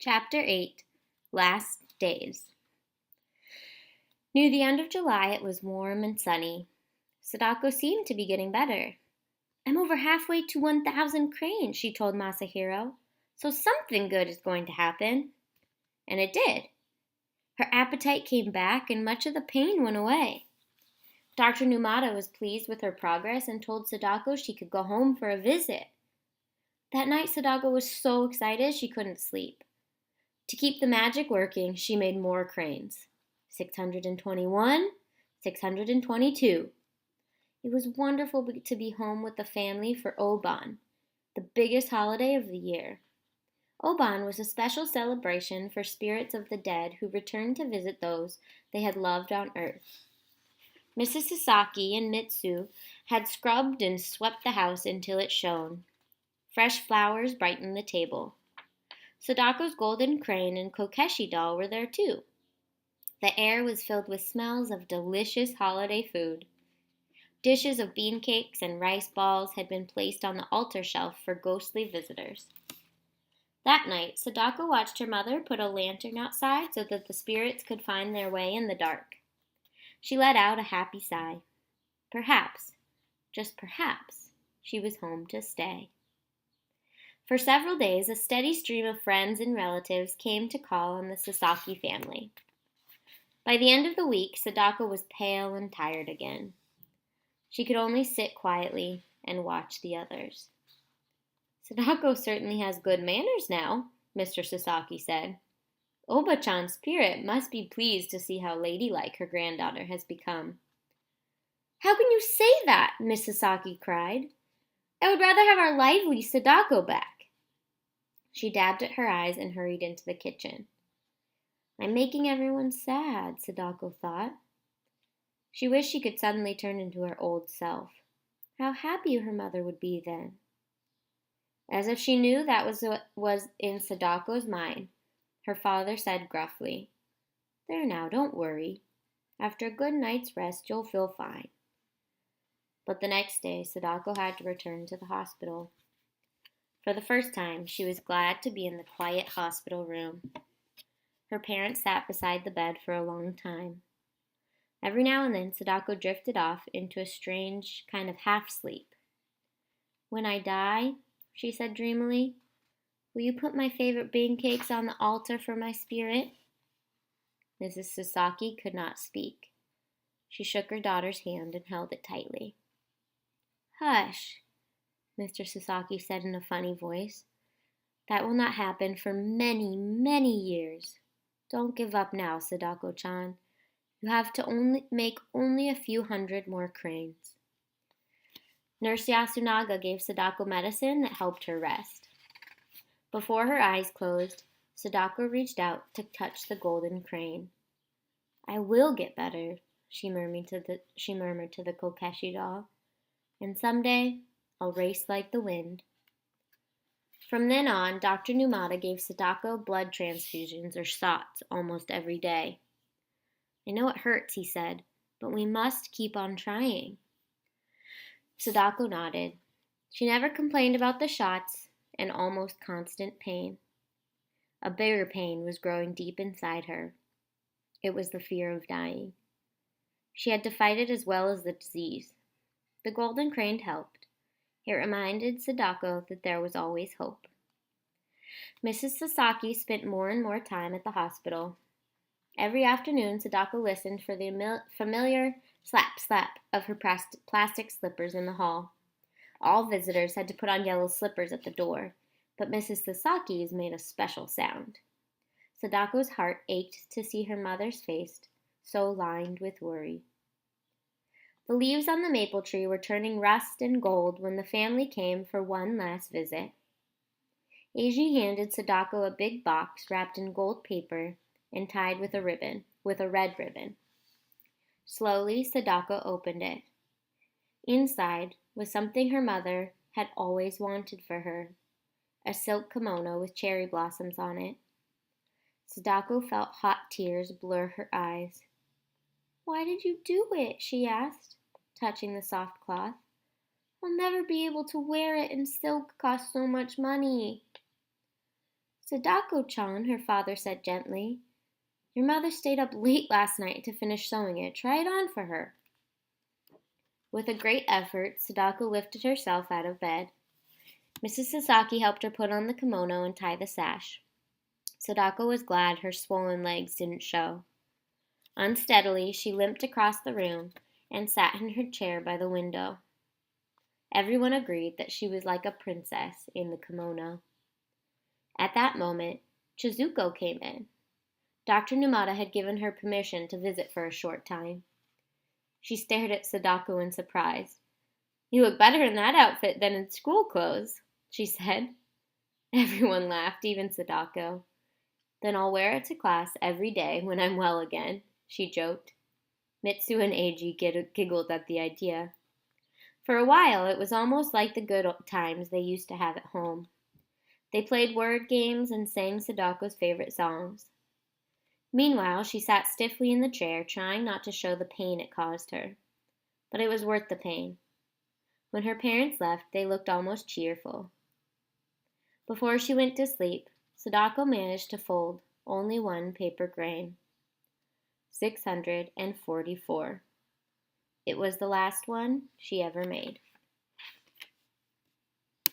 Chapter 8 Last Days. Near the end of July, it was warm and sunny. Sadako seemed to be getting better. "I'm over halfway to 1,000 cranes," she told Masahiro. "So something good is going to happen." And it did. Her appetite came back and much of the pain went away. Dr. Numata was pleased with her progress and told Sadako she could go home for a visit. That night, Sadako was so excited she couldn't sleep. To keep the magic working, she made more cranes. 621, 622. It was wonderful to be home with the family for Oban, the biggest holiday of the year. Oban was a special celebration for spirits of the dead who returned to visit those they had loved on earth. Mrs. Sasaki and Mitsu had scrubbed and swept the house until it shone. Fresh flowers brightened the table. Sadako's golden crane and Kokeshi doll were there too. The air was filled with smells of delicious holiday food. Dishes of bean cakes and rice balls had been placed on the altar shelf for ghostly visitors. That night, Sadako watched her mother put a lantern outside so that the spirits could find their way in the dark. She let out a happy sigh. Perhaps, just perhaps, she was home to stay. For several days, a steady stream of friends and relatives came to call on the Sasaki family. By the end of the week, Sadako was pale and tired again. She could only sit quietly and watch the others. "Sadako certainly has good manners now," Mr. Sasaki said. "Oba-chan's spirit must be pleased to see how ladylike her granddaughter has become." "How can you say that?" Miss Sasaki cried. "I would rather have our lively Sadako back." She dabbed at her eyes and hurried into the kitchen. "I'm making everyone sad," Sadako thought. She wished she could suddenly turn into her old self. How happy her mother would be then. As if she knew that was what was in Sadako's mind, her father said gruffly, "There now, don't worry. After a good night's rest, you'll feel fine." But the next day, Sadako had to return to the hospital. For the first time, she was glad to be in the quiet hospital room. Her parents sat beside the bed for a long time. Every now and then, Sadako drifted off into a strange kind of half-sleep. "When I die," she said dreamily, "will you put my favorite bean cakes on the altar for my spirit?" Mrs. Sasaki could not speak. She shook her daughter's hand and held it tightly. "Hush," Mr. Sasaki said in a funny voice. "That will not happen for many, many years. Don't give up now, Sadako-chan. You have to make only a few hundred more cranes." Nurse Yasunaga gave Sadako medicine that helped her rest. Before her eyes closed, Sadako reached out to touch the golden crane. "I will get better," she murmured to the Kokeshi doll. "And someday I'll race like the wind." From then on, Dr. Numata gave Sadako blood transfusions or shots almost every day. "I know it hurts," he said, "but we must keep on trying." Sadako nodded. She never complained about the shots and almost constant pain. A bigger pain was growing deep inside her. It was the fear of dying. She had to fight it as well as the disease. The golden crane helped. It reminded Sadako that there was always hope. Mrs. Sasaki spent more and more time at the hospital. Every afternoon, Sadako listened for the familiar slap-slap of her plastic slippers in the hall. All visitors had to put on yellow slippers at the door, but Mrs. Sasaki's made a special sound. Sadako's heart ached to see her mother's face, so lined with worry. The leaves on the maple tree were turning rust and gold when the family came for one last visit. Eiji handed Sadako a big box wrapped in gold paper and tied with a red ribbon. Slowly, Sadako opened it. Inside was something her mother had always wanted for her, a silk kimono with cherry blossoms on it. Sadako felt hot tears blur her eyes. "Why did you do it?" she asked, touching the soft cloth. "I'll never be able to wear it, and silk costs so much money." Sadako-chan, her father said gently. Your mother stayed up late last night to finish sewing it. Try it on for her. With a great effort, Sadako lifted herself out of bed. Mrs. Sasaki helped her put on the kimono and tie the sash. Sadako was glad her swollen legs didn't show. Unsteadily, she limped across the room and sat in her chair by the window. Everyone agreed that she was like a princess in the kimono. At that moment, Chizuko came in. Dr. Numata had given her permission to visit for a short time. She stared at Sadako in surprise. You look better in that outfit than in school clothes, she said. Everyone laughed, even Sadako. Then I'll wear it to class every day when I'm well again, she joked. Mitsu and Eiji giggled at the idea. For a while, it was almost like the good times they used to have at home. They played word games and sang Sadako's favorite songs. Meanwhile, she sat stiffly in the chair, trying not to show the pain it caused her. But it was worth the pain. When her parents left, they looked almost cheerful. Before she went to sleep, Sadako managed to fold only one paper grain. 644. It was the last one she ever made.